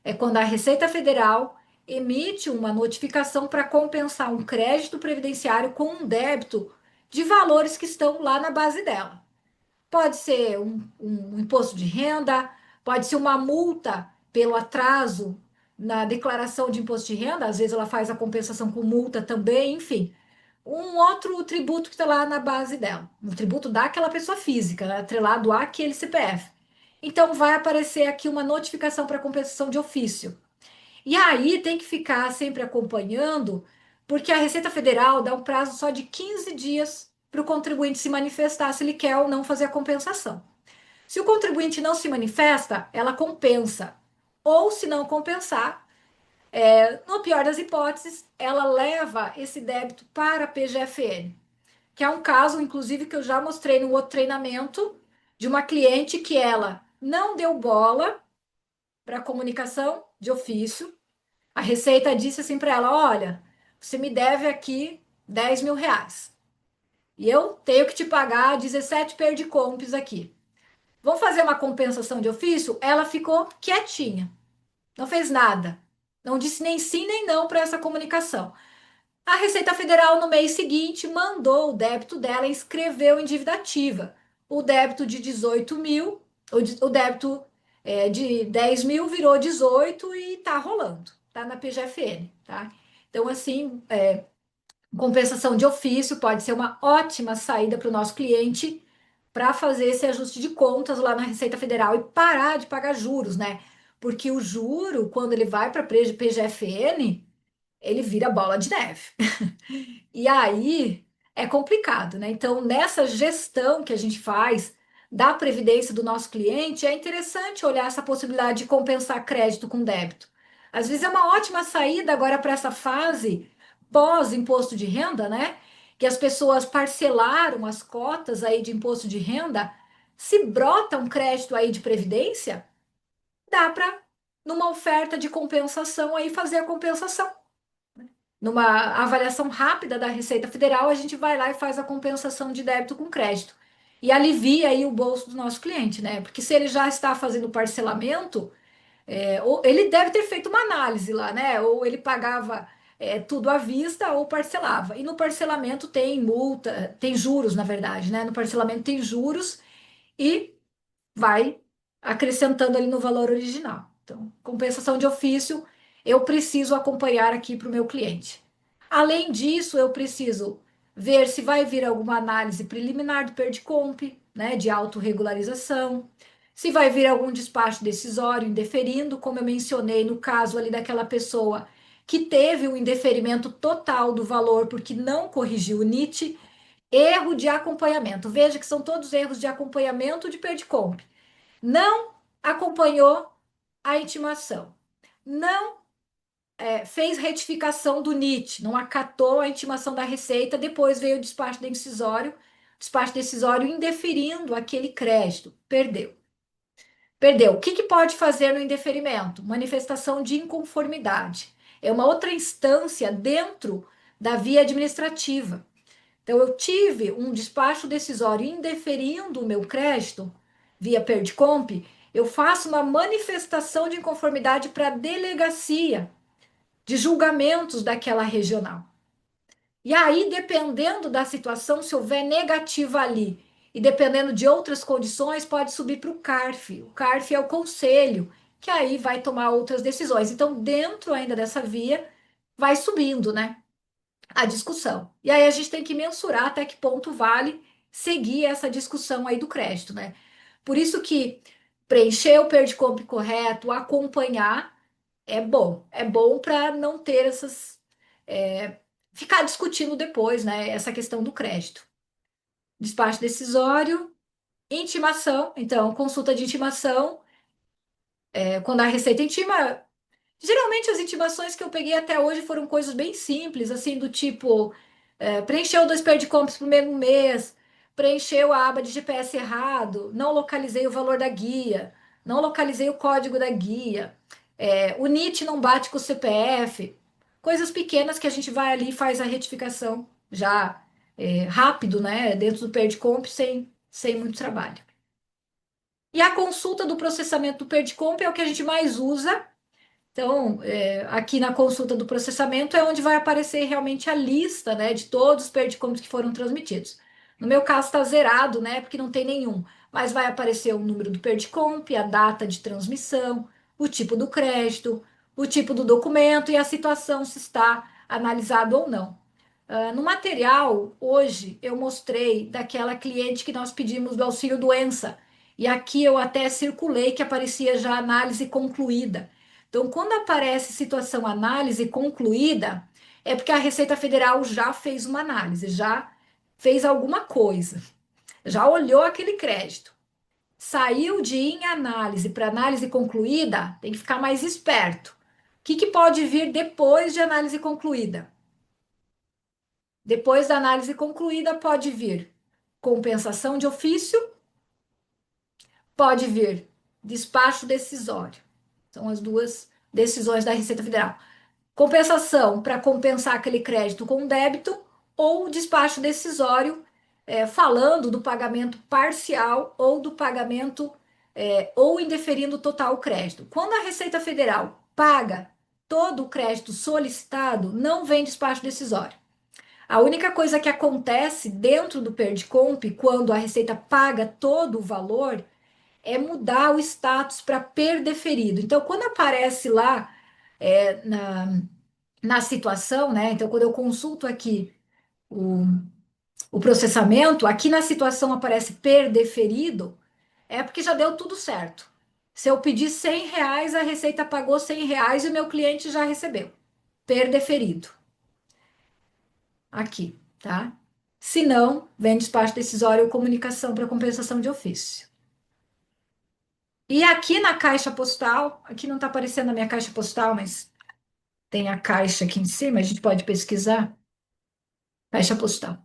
é quando a Receita Federal emite uma notificação para compensar um crédito previdenciário com um débito de valores que estão lá na base dela. Pode ser um imposto de renda, pode ser uma multa pelo atraso na declaração de imposto de renda, às vezes ela faz a compensação com multa também, enfim. Um outro tributo que está lá na base dela, um tributo daquela pessoa física, né, atrelado àquele CPF. Então, vai aparecer aqui uma notificação para compensação de ofício. E aí tem que ficar sempre acompanhando, porque a Receita Federal dá um prazo só de 15 dias para o contribuinte se manifestar se ele quer ou não fazer a compensação. Se o contribuinte não se manifesta, ela compensa. Ou, se não compensar, no pior das hipóteses, ela leva esse débito para a PGFN, que é um caso, inclusive, que eu já mostrei no outro treinamento, de uma cliente que ela não deu bola para a comunicação de ofício. A Receita disse assim para ela: olha, você me deve aqui R$ 10.000 e eu tenho que te pagar 17 perdicompes aqui. Vamos fazer uma compensação de ofício? Ela ficou quietinha, não fez nada, não disse nem sim nem não para essa comunicação. A Receita Federal, no mês seguinte, mandou o débito dela e inscreveu em dívida ativa. O débito de 18.000, o débito de 10.000 virou 18 e tá rolando, tá na PGFN, tá? Então, assim, compensação de ofício pode ser uma ótima saída para o nosso cliente para fazer esse ajuste de contas lá na Receita Federal e parar de pagar juros, né? Porque o juro, quando ele vai para PGFN, ele vira bola de neve. E aí é complicado, né? Então, nessa gestão que a gente faz da previdência do nosso cliente, é interessante olhar essa possibilidade de compensar crédito com débito. Às vezes é uma ótima saída agora para essa fase pós-imposto de renda, né? Que as pessoas parcelaram as cotas aí de imposto de renda. Se brota um crédito aí de previdência, dá para, numa oferta de compensação, aí fazer a compensação. Numa avaliação rápida da Receita Federal, a gente vai lá e faz a compensação de débito com crédito. E alivia aí o bolso do nosso cliente, né? Porque se ele já está fazendo parcelamento, ou ele deve ter feito uma análise lá, né? Ou ele pagava tudo à vista ou parcelava. E no parcelamento tem multa, tem juros, na verdade, né? No parcelamento tem juros e vai acrescentando ali no valor original. Então, compensação de ofício, eu preciso acompanhar aqui para o meu cliente. Além disso, eu preciso ver se vai vir alguma análise preliminar do PERDCOMP, né, de autorregularização, se vai vir algum despacho decisório indeferindo, como eu mencionei no caso ali daquela pessoa que teve o indeferimento total do valor porque não corrigiu o NIT, erro de acompanhamento. Veja que são todos erros de acompanhamento de PERDCOMP. Não acompanhou a intimação, não fez retificação do NIT, não acatou a intimação da Receita, depois veio o despacho decisório indeferindo aquele crédito, perdeu. Perdeu. O que, que pode fazer no indeferimento? Manifestação de inconformidade. É uma outra instância dentro da via administrativa. Então, eu tive um despacho decisório indeferindo o meu crédito via PERDCOMP, eu faço uma manifestação de inconformidade para a delegacia de julgamentos daquela regional. E aí, dependendo da situação, se houver negativa ali e dependendo de outras condições, pode subir para o CARF. O CARF é o conselho, que aí vai tomar outras decisões. Então, dentro ainda dessa via, vai subindo, né? A discussão. E aí a gente tem que mensurar até que ponto vale seguir essa discussão aí do crédito, né? Por isso que preencher o PERDCOMP correto, acompanhar, é bom para não ter ficar discutindo depois, né? Essa questão do crédito. Despacho decisório, intimação, então, consulta de intimação, quando a Receita intima. Geralmente as intimações que eu peguei até hoje foram coisas bem simples, assim, do tipo, preencheu dois perdicompos para o mesmo mês, preencheu a aba de GPS errado, não localizei o valor da guia, não localizei o código da guia, o NIT não bate com o CPF, coisas pequenas que a gente vai ali e faz a retificação já rápido, né, dentro do perdicomp, sem muito trabalho. E a consulta do processamento do perdicomp é o que a gente mais usa Então, aqui na consulta do processamento é onde vai aparecer realmente a lista, né, de todos os perdicontos que foram transmitidos. No meu caso está zerado, né, porque não tem nenhum, mas vai aparecer o número do perdicomp, a data de transmissão, o tipo do crédito, o tipo do documento e a situação se está analisado ou não. No material, hoje, eu mostrei daquela cliente que nós pedimos do auxílio doença. E aqui eu até circulei que aparecia já análise concluída. Então, quando aparece situação análise concluída, é porque a Receita Federal já fez uma análise, já fez alguma coisa, já olhou aquele crédito. Saiu de em análise para análise concluída, tem que ficar mais esperto. O que pode vir depois de análise concluída? Depois da análise concluída, pode vir compensação de ofício, pode vir despacho decisório. São as duas decisões da Receita Federal. Compensação para compensar aquele crédito com débito ou despacho decisório, falando do pagamento parcial ou do pagamento ou indeferindo total o crédito. Quando a Receita Federal paga todo o crédito solicitado, não vem despacho decisório. A única coisa que acontece dentro do Perdicomp, quando a Receita paga todo o valor, é mudar o status para perdeferido. Então, quando aparece lá na situação, né? Então, quando eu consulto aqui o, o processamento, aqui na situação aparece perdeferido, é porque já deu tudo certo. Se eu pedir R$ 100, a Receita pagou R$ 100 e o meu cliente já recebeu. Perdeferido. Aqui, tá? Se não, vem despacho decisório ou comunicação para compensação de ofício. E aqui na caixa postal, aqui não está aparecendo a minha caixa postal, mas tem a caixa aqui em cima, a gente pode pesquisar. Caixa postal.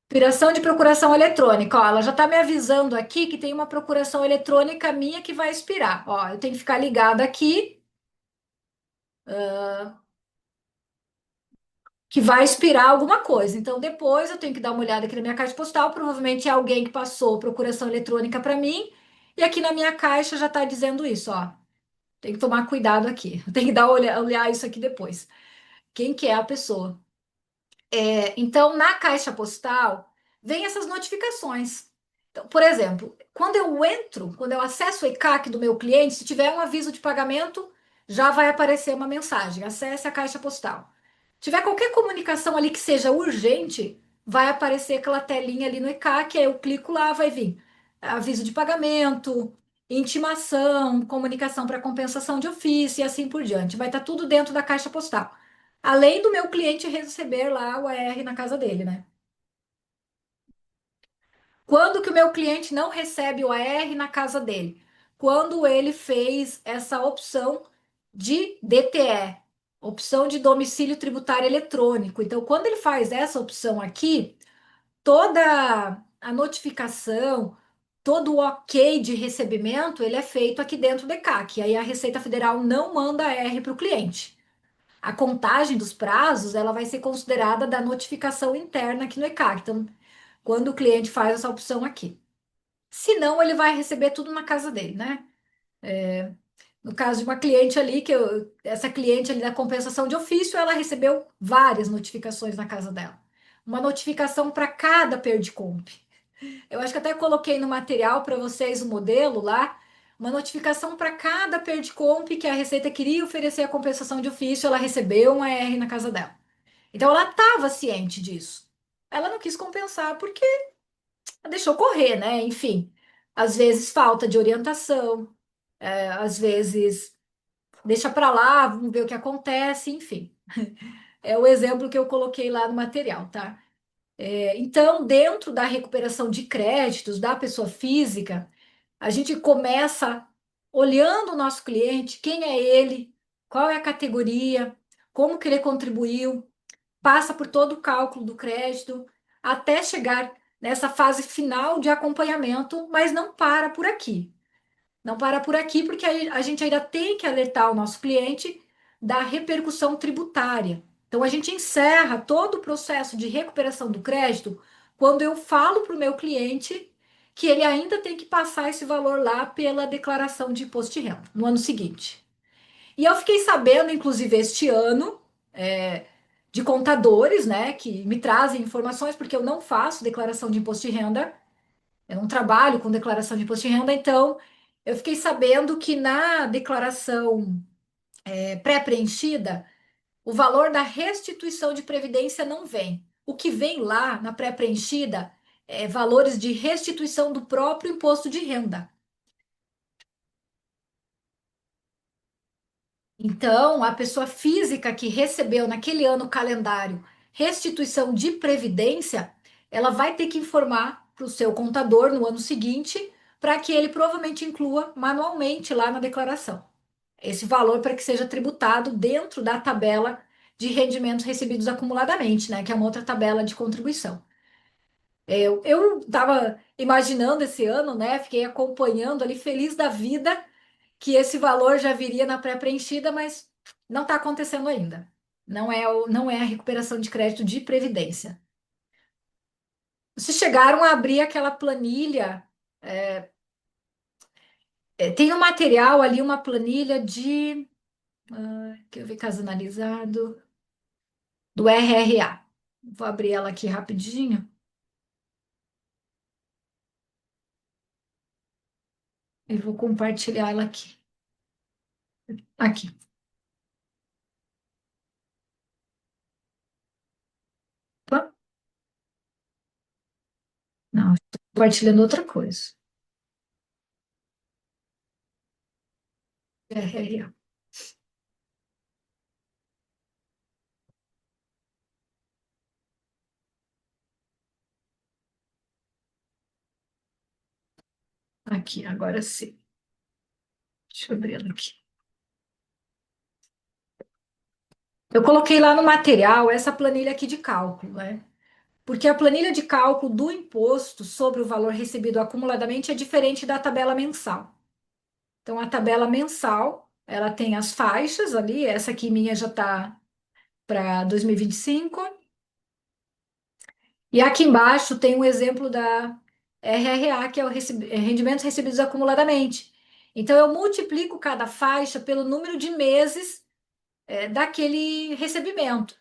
Expiração de procuração eletrônica. Ó, ela já está me avisando aqui que tem uma procuração eletrônica minha que vai expirar. Ó, eu tenho que ficar ligada aqui, que vai expirar alguma coisa. Então, depois eu tenho que dar uma olhada aqui na minha caixa postal. Provavelmente é alguém que passou procuração eletrônica para mim. E aqui na minha caixa já está dizendo isso, ó. Tem que tomar cuidado aqui. Tem que dar olhar isso aqui depois. Quem que é a pessoa? Então, na caixa postal, vem essas notificações. Então, por exemplo, quando eu acesso o ECAC do meu cliente, se tiver um aviso de pagamento, já vai aparecer uma mensagem: acesse a caixa postal. Tiver qualquer comunicação ali que seja urgente, vai aparecer aquela telinha ali no ECAC, aí eu clico lá, vai vir aviso de pagamento, intimação, comunicação para compensação de ofício e assim por diante. Vai estar tudo dentro da caixa postal. Além do meu cliente receber lá o AR na casa dele, né? Quando que o meu cliente não recebe o AR na casa dele? Quando ele fez essa opção de DTE, opção de domicílio tributário eletrônico. Então, quando ele faz essa opção aqui, toda a notificação, todo o ok de recebimento, ele é feito aqui dentro do ECAC. Aí a Receita Federal não manda AR para o cliente. A contagem dos prazos, ela vai ser considerada da notificação interna aqui no ECAC. Então, quando o cliente faz essa opção aqui. Se não, ele vai receber tudo na casa dele, né? No caso de uma cliente ali, essa cliente ali da compensação de ofício, ela recebeu várias notificações na casa dela. Uma notificação para cada Perdicomp. Eu acho que até coloquei no material para vocês o modelo lá, uma notificação para cada Perdicomp que a Receita queria oferecer a compensação de ofício, ela recebeu um AR na casa dela. Então ela estava ciente disso. Ela não quis compensar porque deixou correr, né? Enfim, às vezes falta de orientação, às vezes deixa para lá, vamos ver o que acontece, enfim. É o exemplo que eu coloquei lá no material, tá? Então, dentro da recuperação de créditos da pessoa física, a gente começa olhando o nosso cliente, quem é ele, qual é a categoria, como que ele contribuiu, passa por todo o cálculo do crédito, até chegar nessa fase final de acompanhamento, mas não para por aqui. Não para por aqui, porque a gente ainda tem que alertar o nosso cliente da repercussão tributária. Então, a gente encerra todo o processo de recuperação do crédito quando eu falo para o meu cliente que ele ainda tem que passar esse valor lá pela declaração de imposto de renda no ano seguinte. E eu fiquei sabendo, inclusive, este ano, é, de contadores, né, que me trazem informações, porque eu não faço declaração de imposto de renda, eu não trabalho com declaração de imposto de renda, então eu fiquei sabendo que na declaração pré-preenchida, o valor da restituição de previdência não vem. O que vem lá na pré-preenchida é valores de restituição do próprio imposto de renda. Então, a pessoa física que recebeu naquele ano calendário restituição de previdência, ela vai ter que informar para o seu contador no ano seguinte, para que ele provavelmente inclua manualmente lá na declaração esse valor para que seja tributado dentro da tabela de rendimentos recebidos acumuladamente, né? Que é uma outra tabela de contribuição. Eu estava imaginando esse ano, né? Fiquei acompanhando ali, feliz da vida, que esse valor já viria na pré-preenchida, mas não está acontecendo ainda. Não é a recuperação de crédito de previdência. Vocês chegaram a abrir aquela planilha. Tem no material ali uma planilha de. Quer ver caso analisado? Do RRA. Vou abrir ela aqui rapidinho e vou compartilhar ela aqui. Aqui. Opa, não, estou compartilhando outra coisa. RRA. Aqui, agora sim. Deixa eu abrir ela aqui. Eu coloquei lá no material essa planilha aqui de cálculo, né? Porque a planilha de cálculo do imposto sobre o valor recebido acumuladamente é diferente da tabela mensal. Então, a tabela mensal, ela tem as faixas ali, essa aqui minha já está para 2025. E aqui embaixo tem um exemplo da RRA, que é o rendimentos recebidos acumuladamente. Então, eu multiplico cada faixa pelo número de meses daquele recebimento.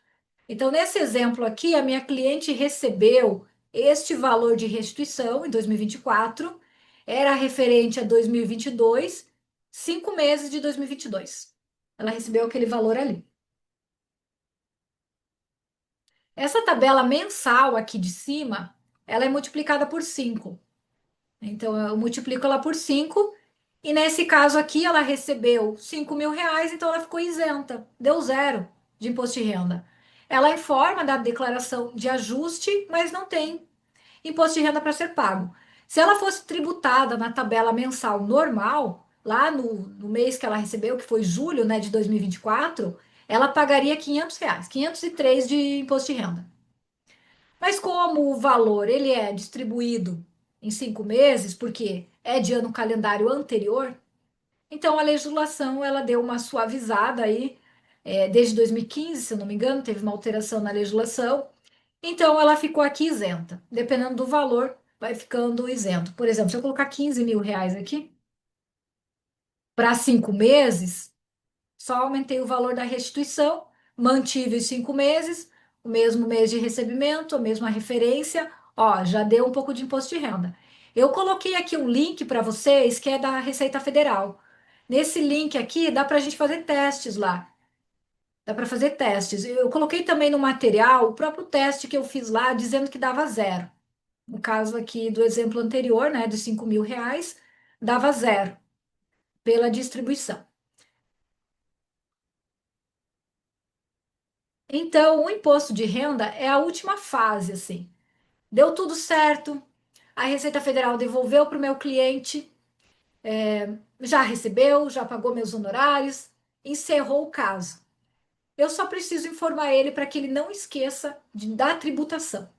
Então, nesse exemplo aqui, a minha cliente recebeu este valor de restituição em 2024, era referente a 2022, 5 meses de 2022. Ela recebeu aquele valor ali. Essa tabela mensal aqui de cima, ela é multiplicada por 5. Então, eu multiplico ela por 5 e nesse caso aqui ela recebeu R$ 5.000, então ela ficou isenta, deu zero de imposto de renda. Ela informa da declaração de ajuste, mas não tem imposto de renda para ser pago. Se ela fosse tributada na tabela mensal normal, lá no mês que ela recebeu, que foi julho, né, de 2024, ela pagaria R$ 500, 503 de imposto de renda. Mas como o valor ele é distribuído em 5 meses, porque é de ano calendário anterior, então a legislação ela deu uma suavizada aí, desde 2015, se eu não me engano, teve uma alteração na legislação, então ela ficou aqui isenta. Dependendo do valor, vai ficando isento. Por exemplo, se eu colocar R$ 15.000 aqui, para 5 meses, só aumentei o valor da restituição, mantive os 5 meses, o mesmo mês de recebimento, a mesma referência, ó, já deu um pouco de imposto de renda. Eu coloquei aqui um link para vocês que é da Receita Federal. Nesse link aqui dá para a gente fazer testes lá. Dá para fazer testes. Eu coloquei também no material o próprio teste que eu fiz lá, dizendo que dava zero. No caso aqui do exemplo anterior, né, de R$ 5.000, dava zero pela distribuição. Então, o imposto de renda é a última fase, assim. Deu tudo certo, a Receita Federal devolveu para o meu cliente, já recebeu, já pagou meus honorários, encerrou o caso. Eu só preciso informar ele para que ele não esqueça da tributação.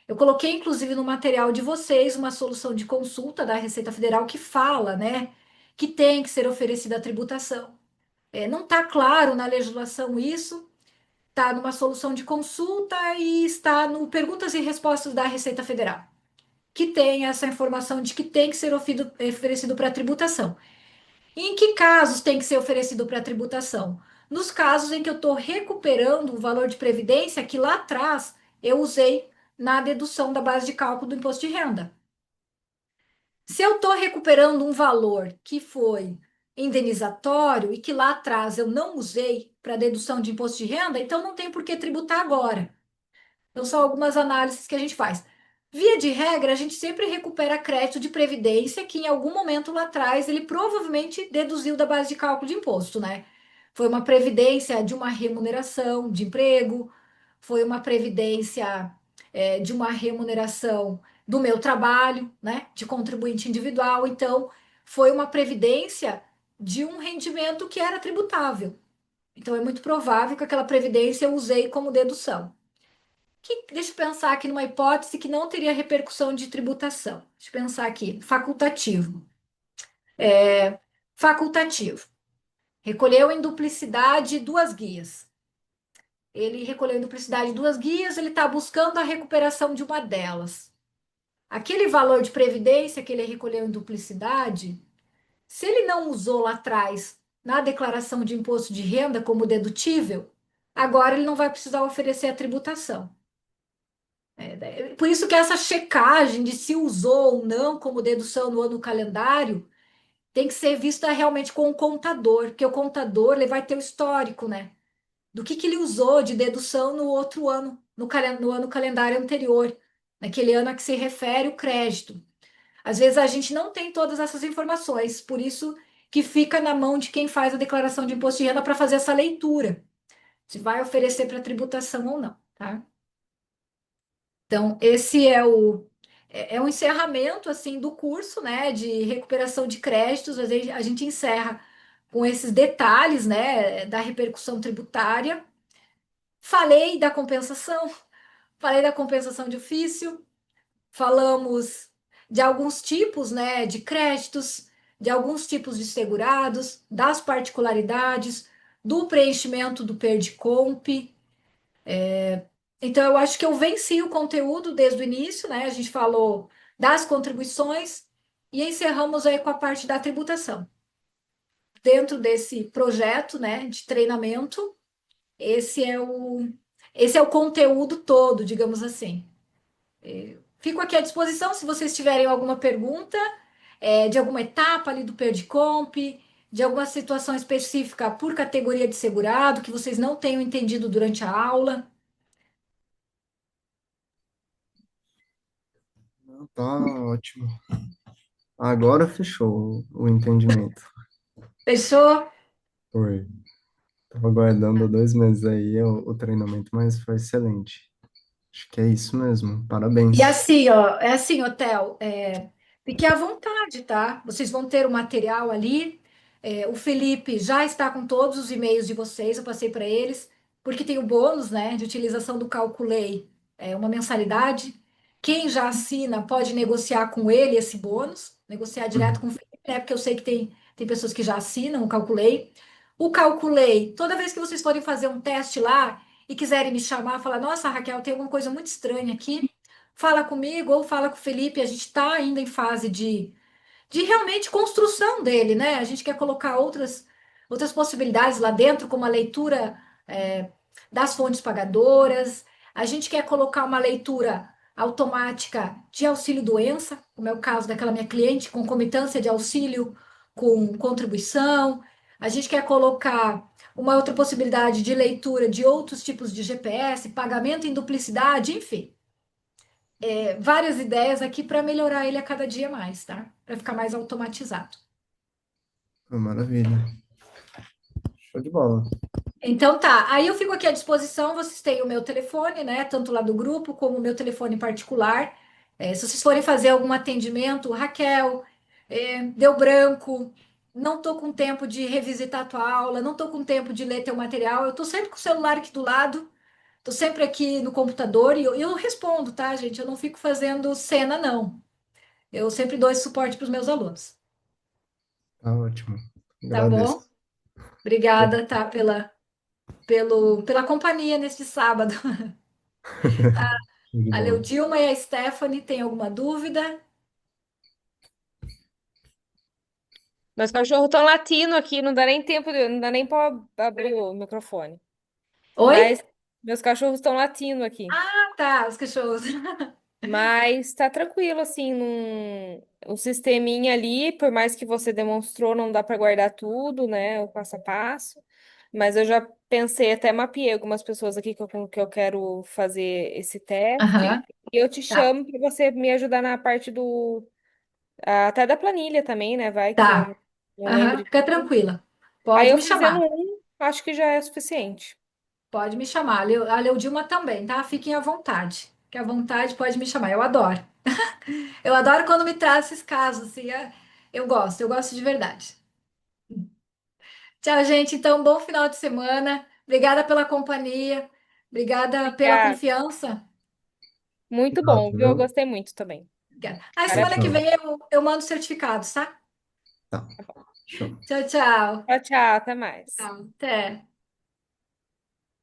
Eu coloquei, inclusive, no material de vocês uma solução de consulta da Receita Federal que fala, né, que tem que ser oferecida a tributação. Não está claro na legislação isso, está numa solução de consulta e está no perguntas e respostas da Receita Federal. que tem essa informação de que tem que ser oferecido para tributação. E em que casos tem que ser oferecido para tributação? Nos casos em que eu estou recuperando o valor de previdência que lá atrás eu usei na dedução da base de cálculo do imposto de renda. Se eu estou recuperando um valor que foi indenizatório e que lá atrás eu não usei para dedução de imposto de renda, então não tem por que tributar agora. Então, são algumas análises que a gente faz. Via de regra, a gente sempre recupera crédito de previdência que em algum momento lá atrás ele provavelmente deduziu da base de cálculo de imposto, né? Foi uma previdência de uma remuneração de emprego, foi uma previdência de uma remuneração do meu trabalho, né? De contribuinte individual. Então, foi uma previdência de um rendimento que era tributável. Então, é muito provável que aquela previdência eu usei como dedução. Deixa eu pensar aqui numa hipótese que não teria repercussão de tributação. Deixa eu pensar aqui. Facultativo. Facultativo. Recolheu em duplicidade duas guias. Ele recolheu em duplicidade duas guias, ele está buscando a recuperação de uma delas. Aquele valor de previdência que ele recolheu em duplicidade, se ele não usou lá atrás na declaração de imposto de renda como dedutível, agora ele não vai precisar oferecer a tributação. Por isso que essa checagem de se usou ou não como dedução no ano calendário tem que ser vista realmente com o contador, porque o contador ele vai ter o histórico, né? Do que ele usou de dedução no outro ano, no ano calendário anterior, naquele ano a que se refere o crédito. Às vezes a gente não tem todas essas informações, por isso que fica na mão de quem faz a declaração de imposto de renda para fazer essa leitura, se vai oferecer para tributação ou não, tá? Então, esse é o encerramento assim do curso, né, de recuperação de créditos. A gente encerra com esses detalhes, né, da repercussão tributária. Falei da compensação, falei da compensação de ofício, falamos de alguns tipos, né, de créditos, de alguns tipos de segurados, das particularidades, do preenchimento do PERDICOMP. Então, eu acho que eu venci o conteúdo desde o início, né? A gente falou das contribuições e encerramos aí com a parte da tributação. Dentro desse projeto, né, de treinamento, esse é o, esse é o conteúdo todo, digamos assim. Fico aqui à disposição se vocês tiverem alguma pergunta, de alguma etapa ali do Perdicomp, de alguma situação específica por categoria de segurado que vocês não tenham entendido durante a aula. Tá ótimo. Agora fechou o entendimento. Fechou? Foi. Tava aguardando há 2 meses aí o treinamento, mas foi excelente. Acho que é isso mesmo. E Parabéns. assim, ó, é assim, hotel, fique à vontade, tá? Vocês vão ter o material ali. O Felipe já está com todos os e-mails de vocês, eu passei para eles, porque tem o bônus, né, de utilização do Calculei, uma mensalidade. Quem já assina pode negociar com ele esse bônus, negociar direto com o Uhum. Felipe, né? Porque eu sei que tem pessoas que já assinam o Calculei. O Calculei, toda vez que vocês forem fazer um teste lá e quiserem me chamar, falar, nossa, Raquel, tem alguma coisa muito estranha aqui, fala comigo ou fala com o Felipe, a gente está ainda em fase de realmente construção dele, né? A gente quer colocar outras possibilidades lá dentro, como a leitura das fontes pagadoras, a gente quer colocar uma leitura automática de auxílio-doença, como é o caso daquela minha cliente, concomitância de auxílio com contribuição, a gente quer colocar uma outra possibilidade de leitura de outros tipos de GPS, pagamento em duplicidade, enfim várias ideias aqui para melhorar ele a cada dia mais, tá? Para ficar mais automatizado. Maravilha. Show de bola. Então tá, aí eu fico aqui à disposição, vocês têm o meu telefone, né? Tanto lá do grupo como o meu telefone particular. Se vocês forem fazer algum atendimento, Raquel, deu branco, não tô com tempo de revisitar a tua aula, não tô com tempo de ler teu material, eu tô sempre com o celular aqui do lado, tô sempre aqui no computador e eu respondo, tá, gente? Eu não fico fazendo cena, não. Eu sempre dou esse suporte para os meus alunos. Tá ótimo. Tá bom? Agradeço. Obrigada, tá, pela companhia neste sábado. Show de A bola. Leudilma e a Stephanie, tem alguma dúvida? Meus cachorros estão latindo aqui, não dá nem tempo, não dá nem pra abrir o microfone. Oi? Mas meus cachorros estão latindo aqui. Ah, tá, os cachorros. Mas tá tranquilo, assim, o sisteminha ali, por mais que você demonstrou, não dá para guardar tudo, né, o passo a passo. Mas eu já pensei, até mapeei algumas pessoas aqui que eu quero fazer esse teste. Aham, E eu te tá, chamo para você me ajudar na parte até da planilha também, né, vai que eu tá. não lembro Aham, de fica tudo. tranquila. Aí Pode eu me fazendo chamar. acho que já é suficiente. Pode me chamar. A Leudilma também, tá? Fiquem à vontade. Fique à vontade, pode me chamar. Eu adoro. Eu adoro quando me traz esses casos, assim. Eu gosto de verdade. Tchau, gente. Então, bom final de semana. Obrigada pela companhia. Obrigada pela Obrigada. confiança. Muito bom, Obrigado, viu? Eu viu? gostei muito também. Obrigada. Tchau, Semana que Parabéns. tchau. vem eu mando certificados, tá? Tá. Show. Tchau, tchau. Tchau, tchau, até mais. Tchau. Até.